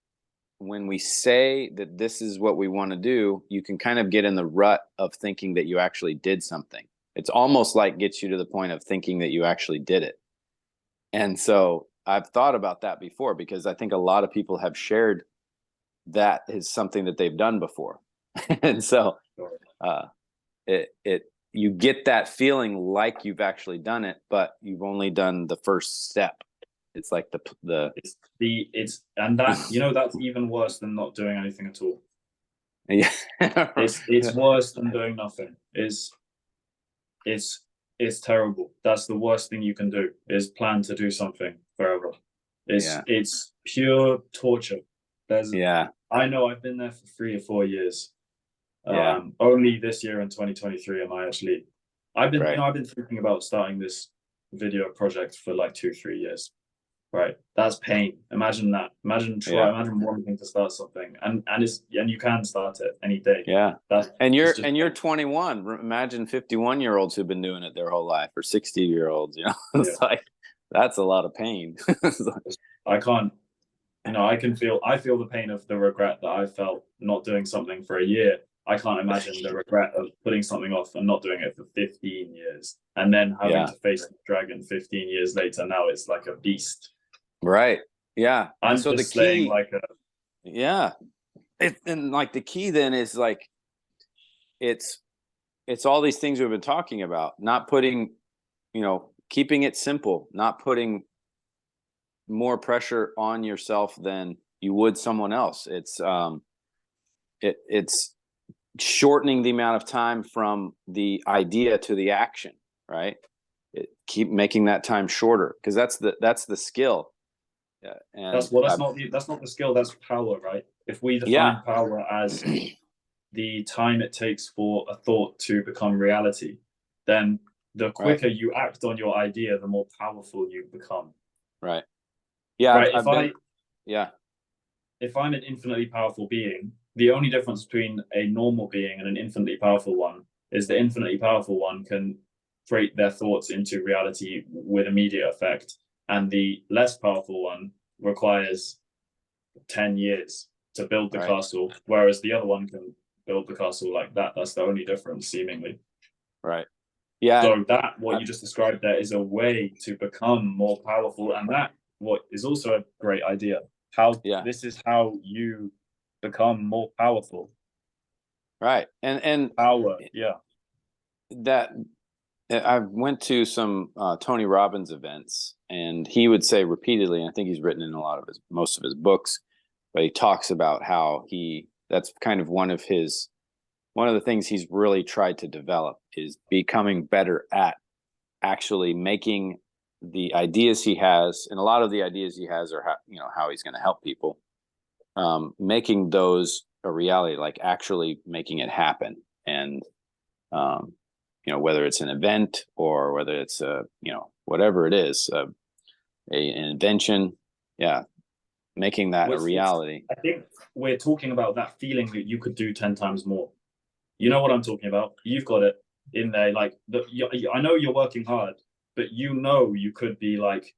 Speaker 2: when we say that this is what we want to do, you can kind of get in the rut of thinking that you actually did something. It's almost like gets you to the point of thinking that you actually did it. And so I've thought about that before because I think a lot of people have shared that is something that they've done before. And so you get that feeling like you've actually done it, but you've only done the first step. It's like
Speaker 1: and that that's even worse than not doing anything at all.
Speaker 2: Yeah.
Speaker 1: It's worse than doing nothing. It's terrible. That's the worst thing you can do, is plan to do something forever. It's pure torture. I know I've been there for 3 or 4 years. Only this year in 2023 am I actually. I've been thinking about starting this video project for like 2-3 years. Right, that's pain. Imagine that. Imagine wanting to start something, and you can start it any day.
Speaker 2: Yeah, and you're 21. Imagine 51-year-olds who've been doing it their whole life, or 60-year-olds. It's like that's a lot of pain.
Speaker 1: I can't. I feel the pain of the regret that I felt not doing something for a year. I can't imagine the regret of putting something off and not doing it for 15 years, and then having to face the dragon 15 years later. Now it's like a beast.
Speaker 2: Right. Yeah.
Speaker 1: I'm so just saying like
Speaker 2: and like the key then is like it's all these things we've been talking about, not putting, keeping it simple, not putting more pressure on yourself than you would someone else. It's shortening the amount of time from the idea to the action, right? Keep making that time shorter, because that's the skill. Yeah, and
Speaker 1: that's not the skill, that's power, right? If we
Speaker 2: yeah,
Speaker 1: define power as the time it takes for a thought to become reality, then the
Speaker 2: right,
Speaker 1: quicker you act on your idea, the more powerful you become.
Speaker 2: right. Yeah,
Speaker 1: Right?
Speaker 2: yeah,
Speaker 1: If I'm an infinitely powerful being, the only difference between a normal being and an infinitely powerful one is the infinitely powerful one can create their thoughts into reality with immediate effect, and the less powerful one requires 10 years to build the
Speaker 2: right,
Speaker 1: castle, whereas the other one can build the castle like that. That's the only difference, seemingly.
Speaker 2: right. Yeah, and
Speaker 1: So that what you just described there is a way to become more powerful, and that what is also a great idea. How
Speaker 2: yeah,
Speaker 1: this is how you become more powerful.
Speaker 2: right. And
Speaker 1: Power, yeah.
Speaker 2: that I went to some Tony Robbins events, and he would say repeatedly, and I think he's written in a lot of most of his books, but he talks about how that's kind of one of the things he's really tried to develop is becoming better at actually making the ideas he has, and a lot of the ideas he has are how he's going to help people, making those a reality, like actually making it happen. And whether it's an event or whether it's whatever it is, an invention, yeah, making that a
Speaker 1: Which
Speaker 2: reality.
Speaker 1: I think we're talking about that feeling that you could do 10 times more. You know what I'm talking about? You've got it in there. Like I know you're working hard, but you could be like,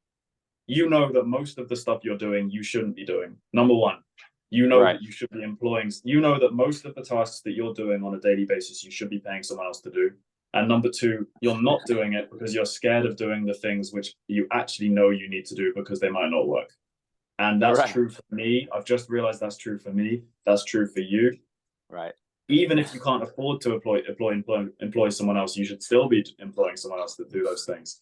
Speaker 1: that most of the stuff you're doing, you shouldn't be doing. Number one,
Speaker 2: Right,
Speaker 1: that you should be employing, that most of the tasks that you're doing on a daily basis, you should be paying someone else to do. And number two, you're not doing it because you're scared of doing the things which you actually know you need to do because they might not work. And that's
Speaker 2: right,
Speaker 1: true for me. I've just realized that's true for me. That's true for you.
Speaker 2: right.
Speaker 1: Even if you can't afford to employ someone else, you should still be employing someone else to do those things.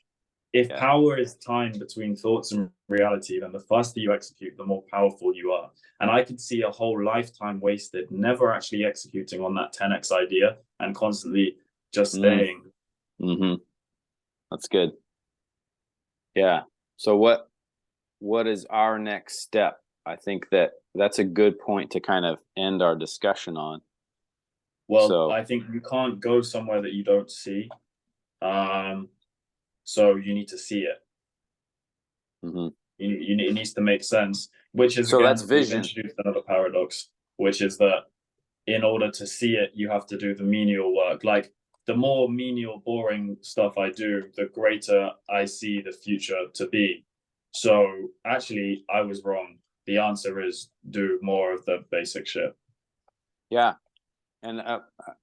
Speaker 1: If
Speaker 2: Yeah,
Speaker 1: power is time between thoughts and reality, then the faster you execute, the more powerful you are. And I could see a whole lifetime wasted never actually executing on that 10x idea and constantly just staying.
Speaker 2: mm-hmm. That's good. Yeah. So what is our next step? I think that's a good point to kind of end our discussion on.
Speaker 1: Well,
Speaker 2: So,
Speaker 1: I think you can't go somewhere that you don't see. So you need to see it.
Speaker 2: mm-hmm.
Speaker 1: It needs to make sense, which is,
Speaker 2: So that's
Speaker 1: again, we've
Speaker 2: vision.
Speaker 1: introduced another paradox, which is that in order to see it, you have to do the menial work. Like the more menial, boring stuff I do, the greater I see the future to be. So actually, I was wrong. The answer is do more of the basic shit.
Speaker 2: Yeah. And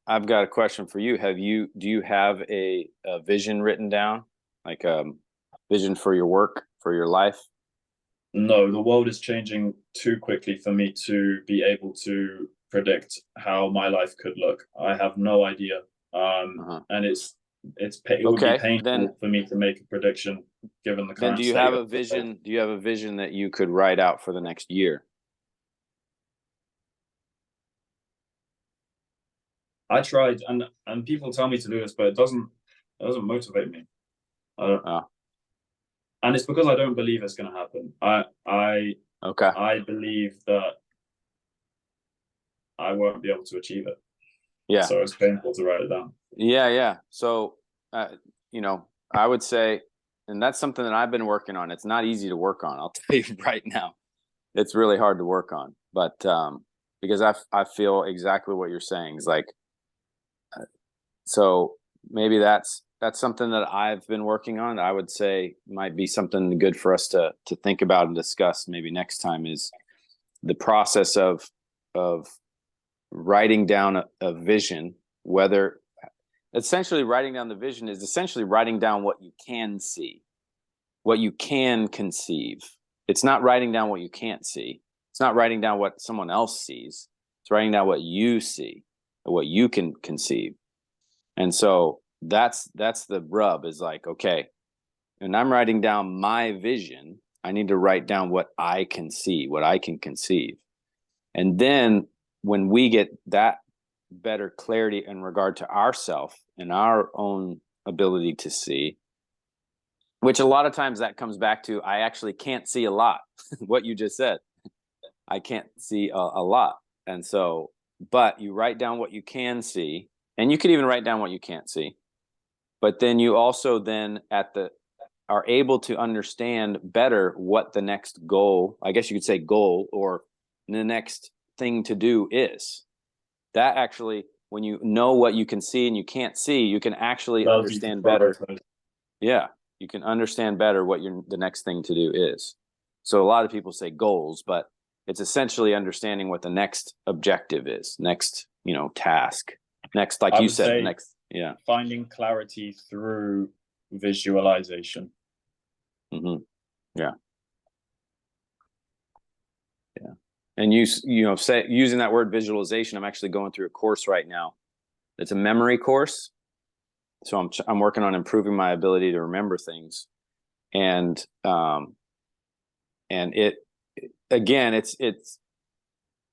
Speaker 2: I've got a question for you. Do you have a vision written down, like vision for your work, for your life?
Speaker 1: No, the world is changing too quickly for me to be able to predict how my life could look. I have no idea. And it would be
Speaker 2: Okay.
Speaker 1: painful for me to make a prediction given the
Speaker 2: Then
Speaker 1: current state of the world.
Speaker 2: do you have a vision that you could write out for the next year?
Speaker 1: I tried, and people tell me to do this, but it doesn't motivate me. I don't,
Speaker 2: Oh,
Speaker 1: and it's because I don't believe it's going to happen.
Speaker 2: okay.
Speaker 1: I believe that I won't be able to achieve it.
Speaker 2: Yeah.
Speaker 1: So it's painful to write it down.
Speaker 2: Yeah, yeah. So, I would say, and that's something that I've been working on. It's not easy to work on. I'll tell you right now, it's really hard to work on. But because I feel exactly what you're saying. It's like, so maybe that's something that I've been working on. I would say might be something good for us to think about and discuss maybe next time, is the process of writing down a vision. Whether essentially writing down the vision is essentially writing down what you can see, what you can conceive. It's not writing down what you can't see. It's not writing down what someone else sees. It's writing down what you see, what you can conceive. And so that's the rub, is like, okay, and I'm writing down my vision, I need to write down what I can see, what I can conceive. And then when we get that better clarity in regard to ourself and our own ability to see, which a lot of times that comes back to, I actually can't see a lot. What you just said, I can't see a lot. And so, but you write down what you can see, and you could even write down what you can't see. But then you also then are able to understand better what the next goal, I guess you could say goal, or the next thing to do is. That actually, when you know what you can see and you can't see, you can actually understand better. Yeah, you can understand better what the next thing to do is. So a lot of people say goals, but it's essentially understanding what the next objective is, next, task, next, like you said, next, yeah.
Speaker 1: Finding clarity through visualization.
Speaker 2: Mm-hmm. Yeah. Yeah. And using that word visualization, I'm actually going through a course right now. It's a memory course. So I'm working on improving my ability to remember things. And it, again, it's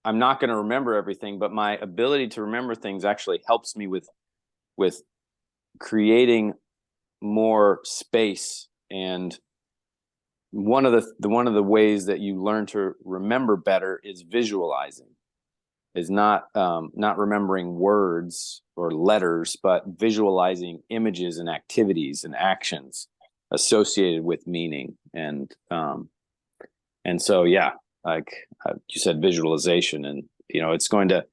Speaker 2: I'm not going to remember everything, but my ability to remember things actually helps me with creating more space. And one of the ways that you learn to remember better is visualizing, is not remembering words or letters, but visualizing images and activities and actions associated with meaning. And so, yeah, like you said, visualization, and, it's going to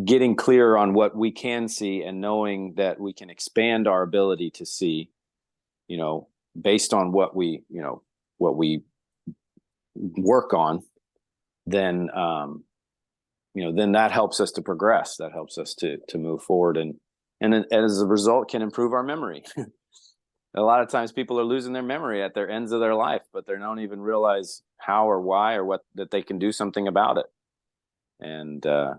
Speaker 2: getting clear on what we can see and knowing that we can expand our ability to see, based on what we work on, then, then that helps us to progress. That helps us to move forward. And as a result can improve our memory. A lot of times people are losing their memory at their ends of their life, but they don't even realize how or why or that they can do something about it. And, a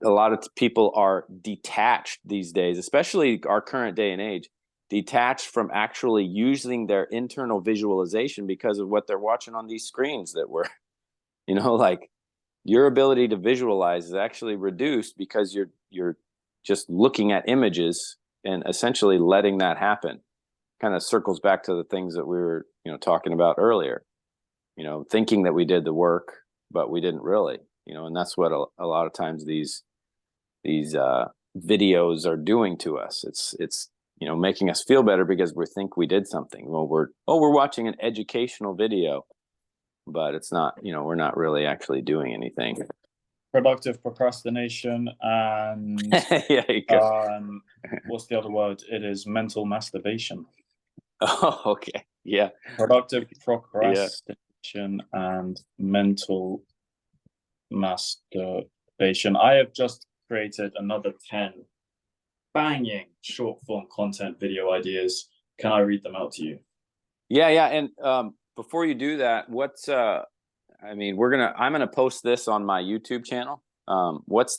Speaker 2: lot of people are detached these days, especially our current day and age, detached from actually using their internal visualization because of what they're watching on these screens that we're, like your ability to visualize is actually reduced because you're just looking at images and essentially letting that happen. Kind of circles back to the things that we were, talking about earlier, thinking that we did the work, but we didn't really, and that's what a lot of times these videos are doing to us. It's making us feel better because we think we did something. Well, we're watching an educational video, but it's not, we're not really actually doing anything.
Speaker 1: Productive procrastination and
Speaker 2: yeah, you go.
Speaker 1: What's the other word? It is mental masturbation.
Speaker 2: Oh, okay. Yeah.
Speaker 1: Productive procrastination and mental masturbation. I have just created another 10 banging short form content video ideas. Can I read them out to you?
Speaker 2: Yeah. And before you do that, I'm gonna post this on my YouTube channel. What's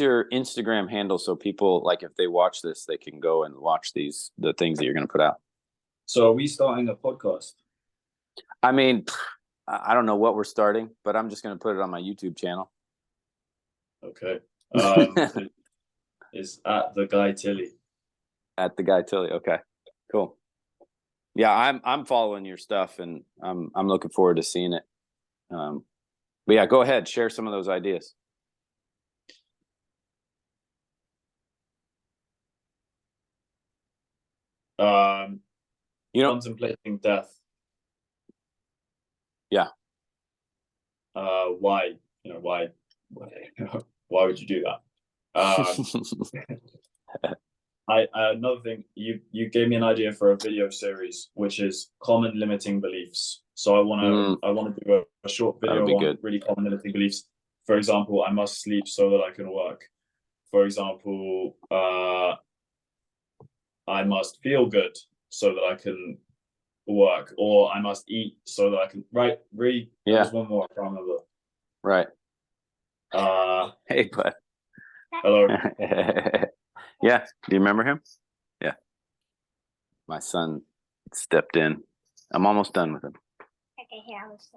Speaker 2: your Instagram handle so people, like, if they watch this, they can go and watch the things that you're gonna put out?
Speaker 1: So are we starting a podcast?
Speaker 2: I mean, I don't know what we're starting, but I'm just gonna put it on my YouTube channel.
Speaker 1: Okay. Is at the Guy Tilley.
Speaker 2: At the Guy Tilley. Okay, cool. Yeah, I'm following your stuff, and I'm looking forward to seeing it. But yeah, go ahead, share some of those ideas.
Speaker 1: Contemplating death.
Speaker 2: Yeah.
Speaker 1: Why? Why would you do that? Another thing, you gave me an idea for a video series, which is common limiting beliefs. So I want to do a short video on really common limiting beliefs. For example, I must sleep so that I can work. For example, I must feel good so that I can work, or I must eat so that I can. Right? Read. Yeah. There's one more. I can't remember.
Speaker 2: Right. Hey, bud.
Speaker 1: Hello.
Speaker 2: Yeah. Do you remember him? Yeah. My son stepped in. I'm almost done with him.
Speaker 3: Okay, here I was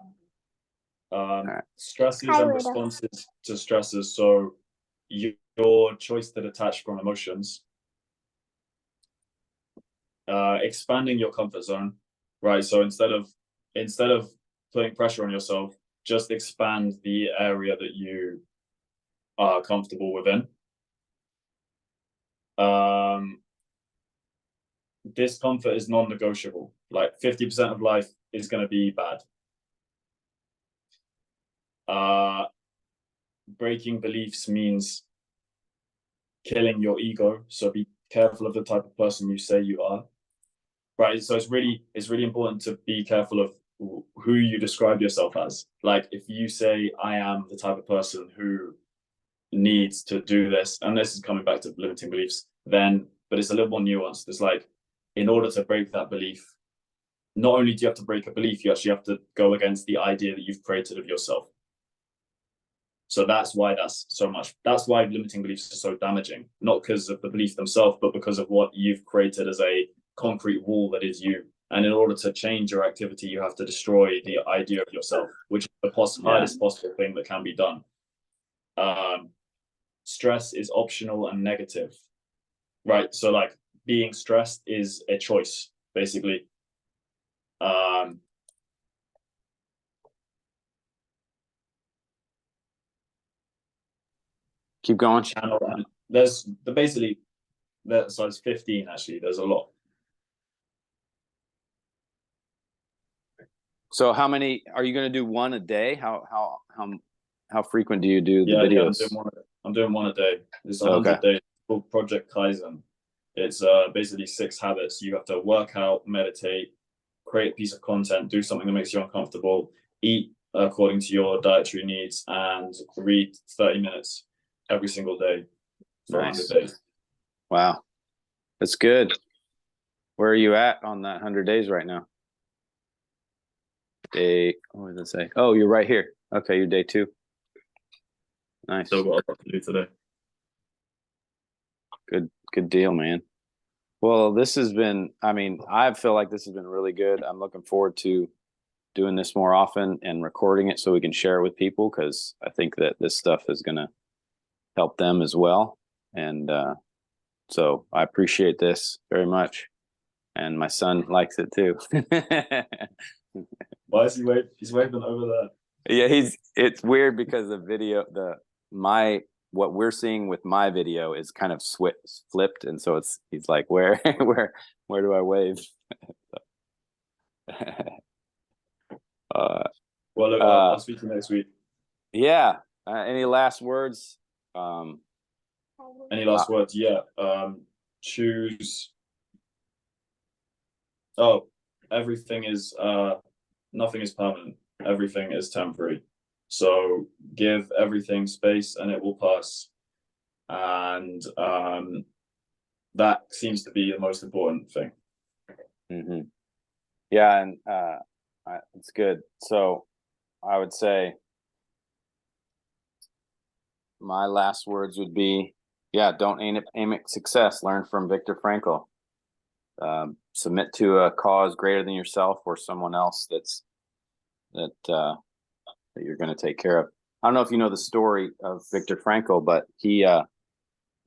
Speaker 3: done.
Speaker 1: Stresses and responses to stresses. So your choice to detach from emotions, expanding your comfort zone, right? So instead of putting pressure on yourself, just expand the area that you are comfortable within. Discomfort is non-negotiable. Like 50% of life is going to be bad. Breaking beliefs means killing your ego. So be careful of the type of person you say you are. Right. So it's really important to be careful of who you describe yourself as. Like if you say, I am the type of person who needs to do this, and this is coming back to limiting beliefs, then, but it's a little more nuanced. It's like, in order to break that belief, not only do you have to break a belief, you actually have to go against the idea that you've created of yourself. So that's why that's why limiting beliefs are so damaging, not because of the belief themselves, but because of what you've created as a concrete wall that is you. And in order to change your activity, you have to destroy the idea of yourself, which is the hardest possible thing that can be done. Stress is optional and negative, right? So like being stressed is a choice, basically.
Speaker 2: Keep going.
Speaker 1: Channel, and there's so it's 15 actually. There's a lot.
Speaker 2: So how many are you going to do? One a day? How frequent do you do the videos?
Speaker 1: I'm doing one a day. It's 100 days. It's called Project Kaizen. It's basically 6 habits. You have to work out, meditate, create a piece of content, do something that makes you uncomfortable, eat according to your dietary needs, and read 30 minutes every single day for 100 days.
Speaker 2: Wow, that's good. Where are you at on that 100 days right now? What does it say? Oh, you're right here. Okay, you're day 2. Nice.
Speaker 1: Still got a lot to do today.
Speaker 2: Good deal, man. Well, this has been, I mean, I feel like this has been really good. I'm looking forward to doing this more often and recording it so we can share it with people, because I think that this stuff is going to help them as well. And so I appreciate this very much. And my son likes it too.
Speaker 1: Why is he's waving over there?
Speaker 2: Yeah, it's weird because the video, what we're seeing with my video is kind of flipped, and so he's like, where do I wave?
Speaker 1: Well, look, I'll speak to you next week.
Speaker 2: Yeah. Any last words?
Speaker 1: Any last words? Yeah. Choose. Oh, everything is nothing is permanent. Everything is temporary. So give everything space and it will pass. And that seems to be the most important thing.
Speaker 2: Mm-hmm. Yeah, and it's good. So I would say my last words would be, yeah, don't aim at success. Learn from Viktor Frankl. Submit to a cause greater than yourself or someone else that you're going to take care of. I don't know if you know the story of Viktor Frankl, but he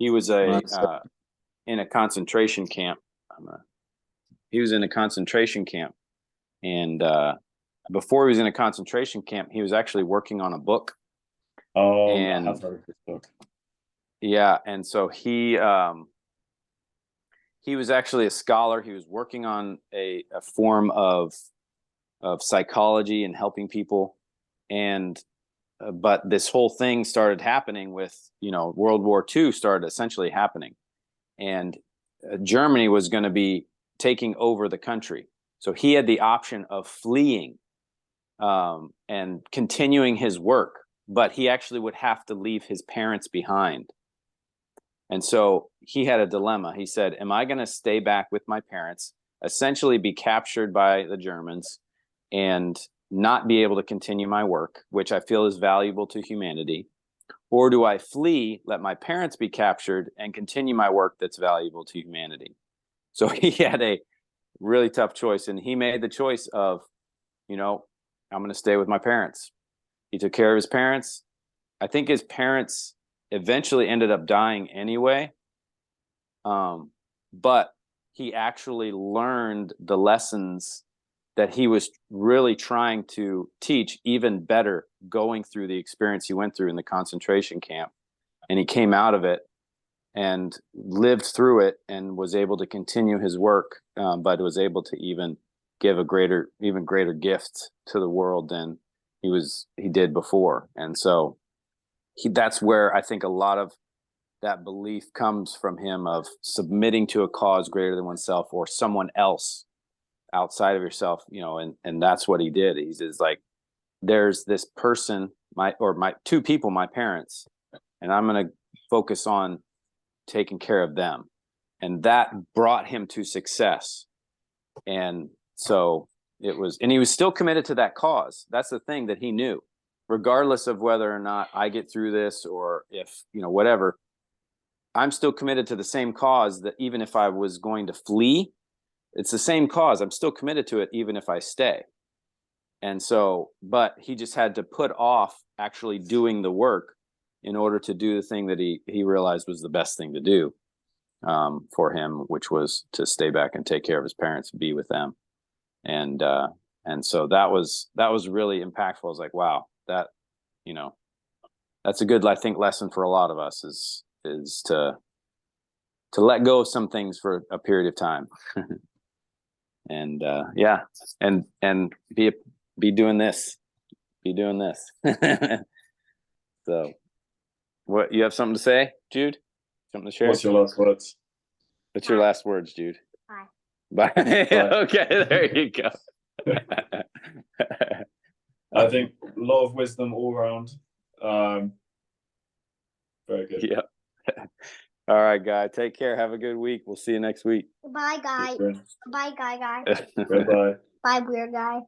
Speaker 2: was in a concentration camp. He was in a concentration camp, and before he was in a concentration camp, he was actually working on a book.
Speaker 1: Oh, and, I have heard of this book.
Speaker 2: Yeah, and so he was actually a scholar. He was working on a form of psychology and helping people, and but this whole thing started happening with, World War II started essentially happening, and Germany was going to be taking over the country. So he had the option of fleeing and continuing his work, but he actually would have to leave his parents behind. And so he had a dilemma. He said, am I going to stay back with my parents, essentially be captured by the Germans, and not be able to continue my work, which I feel is valuable to humanity? Or do I flee, let my parents be captured, and continue my work that's valuable to humanity? So he had a really tough choice, and he made the choice of, I'm going to stay with my parents. He took care of his parents. I think his parents eventually ended up dying anyway. But he actually learned the lessons that he was really trying to teach even better going through the experience he went through in the concentration camp. And he came out of it and lived through it and was able to continue his work, but was able to even give even greater gift to the world than he did before. And so that's where I think a lot of that belief comes from him, of submitting to a cause greater than oneself or someone else outside of yourself, and that's what he did. He says, like, there's this person, my two people, my parents, and I'm going to focus on taking care of them. And that brought him to success. And so and he was still committed to that cause. That's the thing that he knew, regardless of whether or not I get through this, or if, whatever, I'm still committed to the same cause, that even if I was going to flee, it's the same cause. I'm still committed to it, even if I stay. And so, but he just had to put off actually doing the work in order to do the thing that he realized was the best thing to do for him, which was to stay back and take care of his parents, be with them. And so that was really impactful. I was like, wow, that, that's a good, I think, lesson for a lot of us is to let go of some things for a period of time. And and be doing this. So, what, you have something to say, Jude? Something to share?
Speaker 1: What's your last words?
Speaker 2: What's your last words, Jude?
Speaker 3: Bye.
Speaker 2: Bye.
Speaker 1: Bye.
Speaker 2: Okay, there you go.
Speaker 1: I think a lot of wisdom all around. Very good.
Speaker 2: Yeah. All right, guy. Take care. Have a good week. We'll see you next week.
Speaker 3: Bye, guy. Bye, guy.
Speaker 1: Goodbye.
Speaker 3: Bye, weird guy.